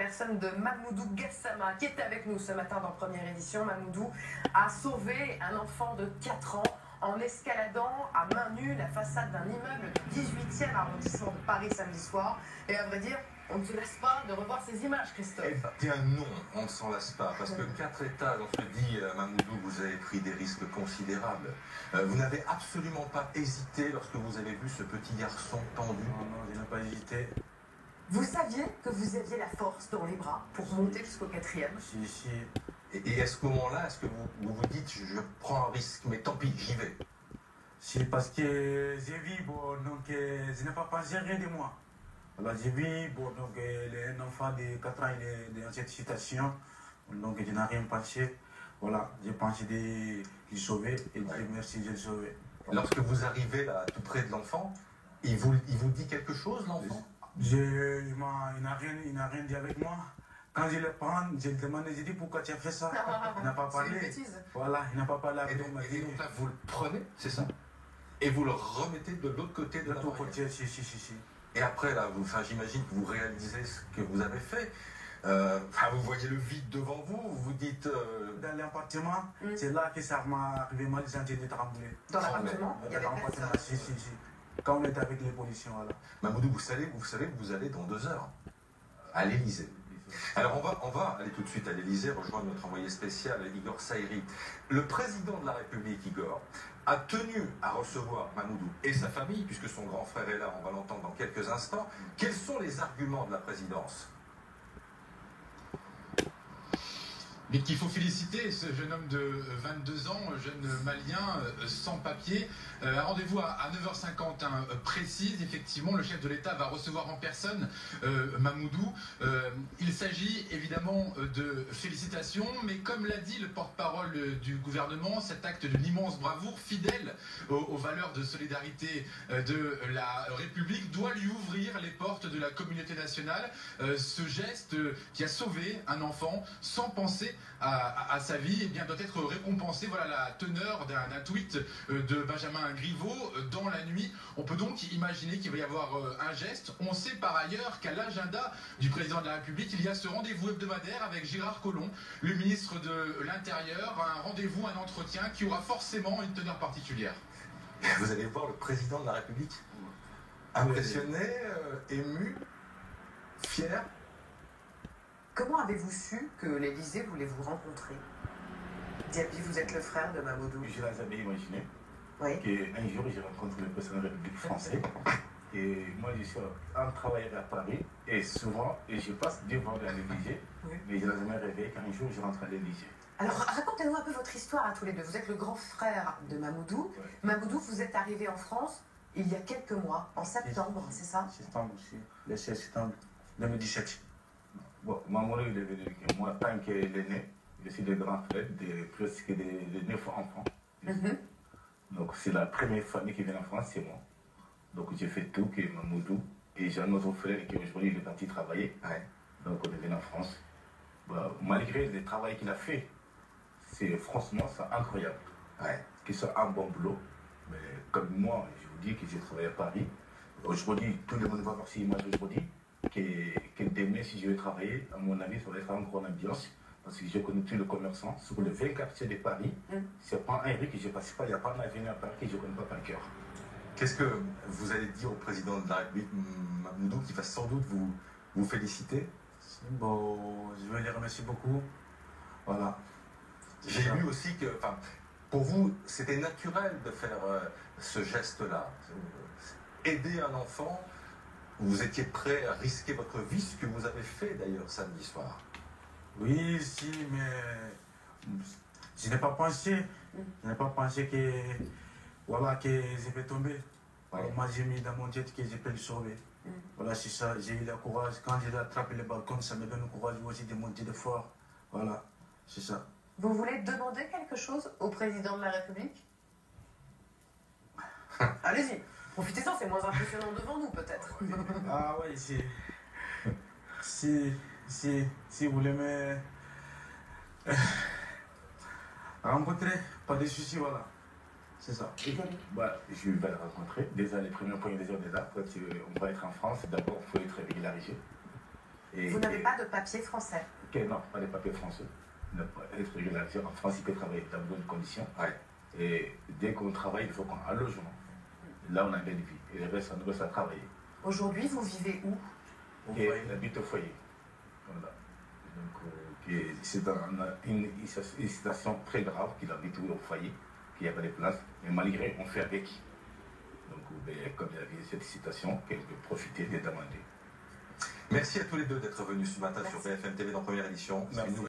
personne de Mamoudou Gassama, qui était avec nous ce matin dans Première Édition. Mamoudou a sauvé un enfant de 4 ans en escaladant à main nue la façade d'un immeuble du 18e arrondissement de Paris samedi soir. Et à vrai dire, on ne se lasse pas de revoir ces images, Christophe. Eh bien non, on ne s'en lasse pas, parce que 4 étages, on se dit, Mamoudou, vous avez pris des risques considérables. Vous n'avez absolument pas hésité lorsque vous avez vu ce petit garçon tendu. Non, je n'ai pas hésité. Vous saviez que vous aviez la force dans les bras pour monter jusqu'au 4e? Si. Et à ce moment-là, est-ce que vous vous dites, je prends un risque, mais tant pis, j'y vais? Si, parce que j'ai vu, bon, donc je n'ai pas pensé rien de moi. Alors j'ai vu, bon, donc un enfant de 4 ans, il est dans cette situation, donc je n'ai rien pensé. Voilà, j'ai pensé de le sauver et Dieu merci, je l'ai sauvé. Voilà. Lorsque vous arrivez là, tout près de l'enfant, il vous dit quelque chose, l'enfant? Il n'a rien dit avec moi. Quand je le prends, je lui demande, je dis pourquoi tu as fait ça? Il n'a pas parlé. C'est une bêtise. Voilà, il n'a pas parlé avec moi. Et donc là, vous le prenez, c'est ça? Et vous le remettez de l'autre côté de la barrière. côté, si. Et après, là, j'imagine que vous réalisez ce que vous avez fait. Vous voyez le vide devant vous, vous vous dites... Dans l'appartement, c'est là que ça m'a arrivé, moi, les gens étaient tremblés. Dans l'appartement, il y avait personne. Si. Quand on était avec les policiers, voilà. Mamoudou, vous savez que vous allez dans 2 heures à l'Élysée. Alors on va aller tout de suite à l'Élysée, rejoindre notre envoyé spécial Igor Saïri. Le président de la République, Igor, a tenu à recevoir Mamoudou et sa famille, puisque son grand frère est là, on va l'entendre dans quelques instants. Quels sont les arguments de la présidence? Mais qu'il faut féliciter ce jeune homme de 22 ans, jeune malien, sans papier. Un rendez-vous à 9h50 précise. Effectivement, le chef de l'État va recevoir en personne Mamoudou. Il s'agit évidemment de félicitations, mais comme l'a dit le porte-parole du gouvernement, cet acte d'une immense bravoure, fidèle aux valeurs de solidarité de la République, doit lui ouvrir les portes de la communauté nationale. Ce geste qui a sauvé un enfant sans penser à sa vie, eh bien, doit être récompensé. Voilà la teneur d'un tweet de Benjamin Griveaux dans la nuit. On peut donc imaginer qu'il va y avoir un geste. On sait par ailleurs qu'à l'agenda du président de la République, il y a ce rendez-vous hebdomadaire avec Gérard Collomb, le ministre de l'Intérieur, un rendez-vous, un entretien qui aura forcément une teneur particulière. Vous allez voir le président de la République impressionné, ému, fier. Comment avez-vous su que l'Élysée voulait vous rencontrer? Diaby, vous êtes le frère de Mamoudou. Je n'ai jamais imaginé qu'un jour j'ai rencontré le président de la République française. Et moi je suis en travaillant à Paris et souvent je passe devant l'Élysée, mais je n'ai jamais rêvé qu'un jour je rentre à l'Élysée. Alors racontez-nous un peu votre histoire à tous les deux. Vous êtes le grand frère de Mamoudou. Mamoudou, vous êtes arrivé en France il y a quelques mois, en septembre, c'est ça? Septembre aussi, le 16 septembre 2017. Bon, Mamoudou il est venu avec moi tant qu'il est né. Je suis le grand frère de presque de 9 enfants. Donc c'est la première famille qui vient en France, c'est moi. Donc j'ai fait tout que Mamoudou et j'ai un autre frère qui aujourd'hui est parti travailler. Donc on est venu en France. Bah, malgré le travail qu'il a fait, franchement c'est incroyable. Qu'il soit un bon boulot. Mais comme moi, je vous dis que j'ai travaillé à Paris. Aujourd'hui, tout le monde va voir ces images aujourd'hui. Que demain, si je vais travailler, à mon avis, ça va être encore une ambiance. Parce que je connais tous les commerçants. Sur le 20 quartiers de Paris, c'est pas un rue que je ne passe pas, il n'y a pas un avenue à Paris que je ne connais pas par cœur. Qu'est-ce que vous allez dire au président de la République, Mamoudou, qui va sans doute vous féliciter? Bon, je vais les remercier beaucoup. Voilà. J'ai lu aussi que, pour vous, c'était naturel de faire ce geste-là. Aider un enfant, vous étiez prêt à risquer votre vie, ce que vous avez fait d'ailleurs samedi soir. Oui, si, mais je n'ai pas pensé. Je n'ai pas pensé que, voilà, que je vais tomber. Alors, moi, j'ai mis dans mon tête que je peux le sauver. Voilà, c'est ça. J'ai eu le courage. Quand j'ai attrapé le balcon, ça me donne le courage aussi de monter de fort. Voilà, c'est ça. Vous voulez demander quelque chose au président de la République? Allez-y, profitez-en, c'est moins impressionnant devant nous peut-être. Ah oui, si vous voulez me rencontrer, pas de soucis, voilà. C'est ça. Bah, je vais le rencontrer. Déjà, les premiers premiers heures déjà, quand on va être en France, d'abord, il faut être régularisé. Vous n'avez pas de papier français? Non, pas de papier français. Ne pas être régularisé en France, il peut travailler dans de bonnes conditions. Ouais. Et dès qu'on travaille, il faut qu'on ait un logement. Là, on a un bien de vie. Et le reste, on reste à travailler. Aujourd'hui, vous vivez où? Et on habite au foyer. Voilà. Donc, c'est dans une situation très grave qu'il habite au foyer, qu'il n'y a pas de place. Mais malgré, on fait avec. Donc, comme il y avait cette situation, qu'elle peut profiter de demander. Merci à tous les deux d'être venus ce matin sur BFM TV dans Première Édition. Merci.